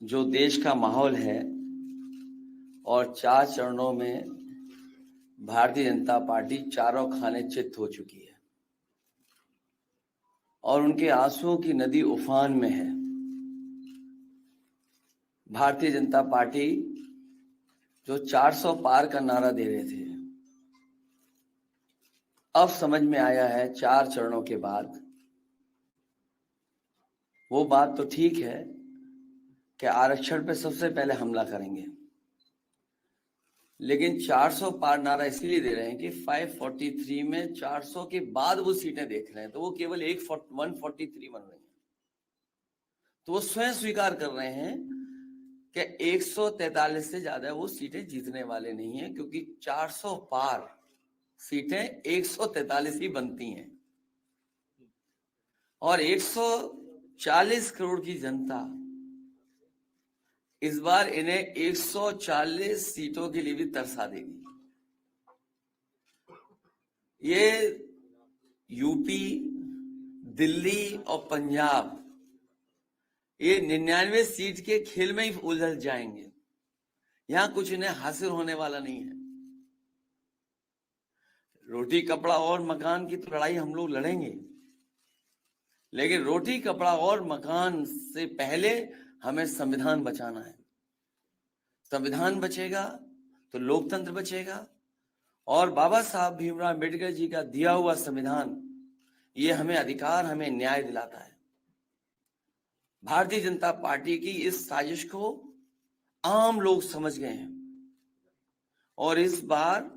जो देश का माहौल है और 4 चरणों में भारतीय जनता पार्टी चारों खाने चित्त हो चुकी है और उनके आंसुओं की नदी उफान में है। भारतीय जनता पार्टी जो 400 पार का नारा दे रहे थे, अब समझ में आया है 4 चरणों के बाद, वो बात तो ठीक है कि आरक्षण पे सबसे पहले हमला करेंगे, लेकिन 400 पार नारा इसलिए दे रहे हैं कि 543 में 400 के बाद वो सीटें देख रहे हैं, तो वो केवल 143 बन रही हैं। तो वो स्वयं स्वीकार कर रहे हैं कि 143 से ज्यादा वो सीटें जीतने वाले नहीं हैं, क्योंकि 400 पार सीटें 143 ही बनती हैं और 140 करोड़ की जनता इस बार इन्हें 140 सीटों के लिए भी तरसा देगी। ये यूपी, दिल्ली और पंजाब ये 99 सीट के खेल में ही उलझ जाएंगे। यहां कुछ इन्हें हासिल होने वाला नहीं है। रोटी कपड़ा और मकान की तो लड़ाई हम लोग लड़ेंगे, लेकिन रोटी कपड़ा और मकान से पहले हमें संविधान बचाना है। संविधान बचेगा तो लोकतंत्र बचेगा और बाबा साहब भीमराव अम्बेडकर जी का दिया हुआ संविधान ये हमें अधिकार, हमें न्याय दिलाता है। भारतीय जनता पार्टी की इस साजिश को आम लोग समझ गए हैं और इस बार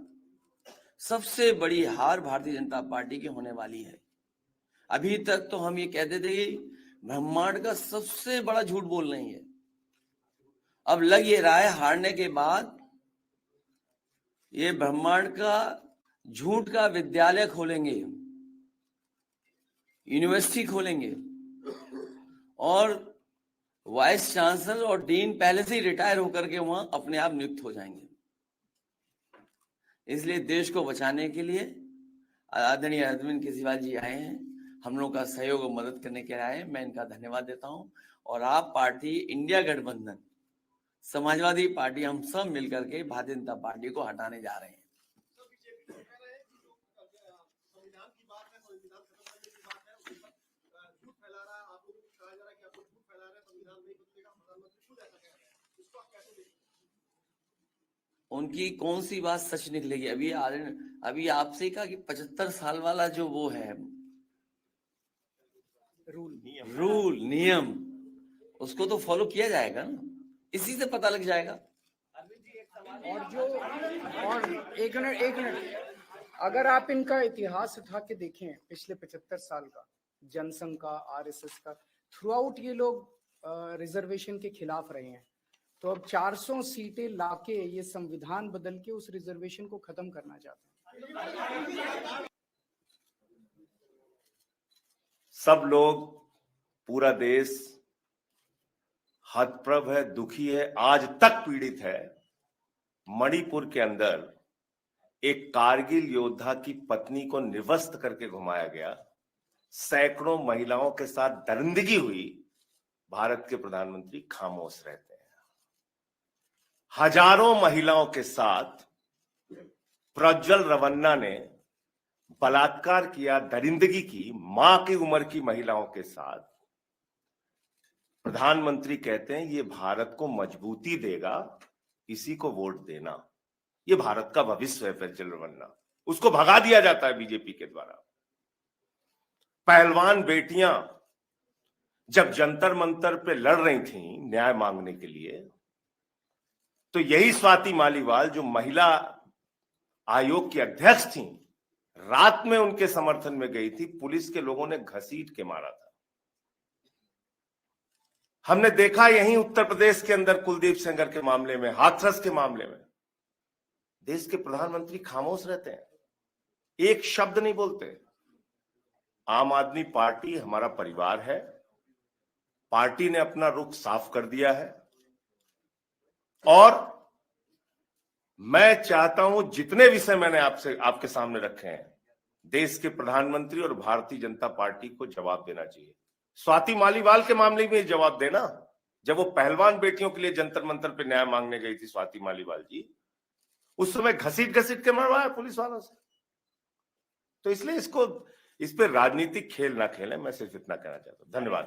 सबसे बड़ी हार भारतीय जनता पार्टी की होने वाली है। अभी तक तो हम ये कहते थे कि ब्रह्मांड का सबसे बड़ा झूठ बोल रही है। अब लग ये रहा है हारने के बाद ये ब्रह्मांड का झूठ का विद्यालय खोलेंगे, यूनिवर्सिटी खोलेंगे और वाइस चांसलर और डीन पहले से ही रिटायर होकर के वहां अपने आप नियुक्त हो जाएंगे। इसलिए देश को बचाने के लिए आदरणीय अरविंद केजरीवाल जी आए हैं, हम लोग का सहयोग और मदद करने के लिए आए हैं। मैं इनका धन्यवाद देता हूं और आप पार्टी, इंडिया गठबंधन, समाजवादी पार्टी, हम सब मिलकर के भारतीय जनता पार्टी को हटाने जा रहे हैं। उनकी कौन सी बात सच निकलेगी? अभी आपसे कहा कि 75 साल वाला जो वो है रूल नियम, उसको तो फॉलो किया जाएगा ना, इसी से पता लग जाएगा। और एक मिनट अगर आप इनका इतिहास उठा के देखें पिछले 75 साल का, जनसंघ का, आरएसएस का, थ्रू आउट ये लोग रिजर्वेशन के खिलाफ रहे हैं। तो अब 400 सीटें लाके ये संविधान बदल के उस रिजर्वेशन को खत्म करना चाहते हैं। सब लोग, पूरा देश हतप्रभ है, दुखी है, आज तक पीड़ित है। मणिपुर के अंदर एक कारगिल योद्धा की पत्नी को निर्वस्त्र करके घुमाया गया, सैकड़ों महिलाओं के साथ दरिंदगी हुई, भारत के प्रधानमंत्री खामोश रहते हैं। हजारों महिलाओं के साथ प्रज्वल रवन्ना ने बलात्कार किया, दरिंदगी की, मां की उम्र की महिलाओं के साथ। प्रधानमंत्री कहते हैं ये भारत को मजबूती देगा, इसी को वोट देना। ये भारत का भविष्य है प्रज्वल रवन्ना, उसको भगा दिया जाता है बीजेपी के द्वारा। पहलवान बेटियां जब जंतर मंतर पे लड़ रही थीं न्याय मांगने के लिए, तो यही स्वाति मालीवाल जो महिला आयोग की अध्यक्ष थी, रात में उनके समर्थन में गई थी, पुलिस के लोगों ने घसीट के मारा था। हमने देखा यहीं उत्तर प्रदेश के अंदर कुलदीप सेंगर के मामले में, हाथरस के मामले में, देश के प्रधानमंत्री खामोश रहते हैं, एक शब्द नहीं बोलते। आम आदमी पार्टी हमारा परिवार है, पार्टी ने अपना रुख साफ कर दिया है और मैं चाहता हूं जितने विषय मैंने आपके सामने रखे हैं, देश के प्रधानमंत्री और भारतीय जनता पार्टी को जवाब देना चाहिए। स्वाति मालीवाल के मामले में जवाब देना, जब वो पहलवान बेटियों के लिए जंतर मंतर पे न्याय मांगने गई थी स्वाति मालीवाल जी, उस समय घसीट घसीट के मरवाया पुलिस वालों से। तो इसलिए इस पे राजनीतिक खेल ना खेलें, मैं सिर्फ इतना कहना चाहता हूं। धन्यवाद।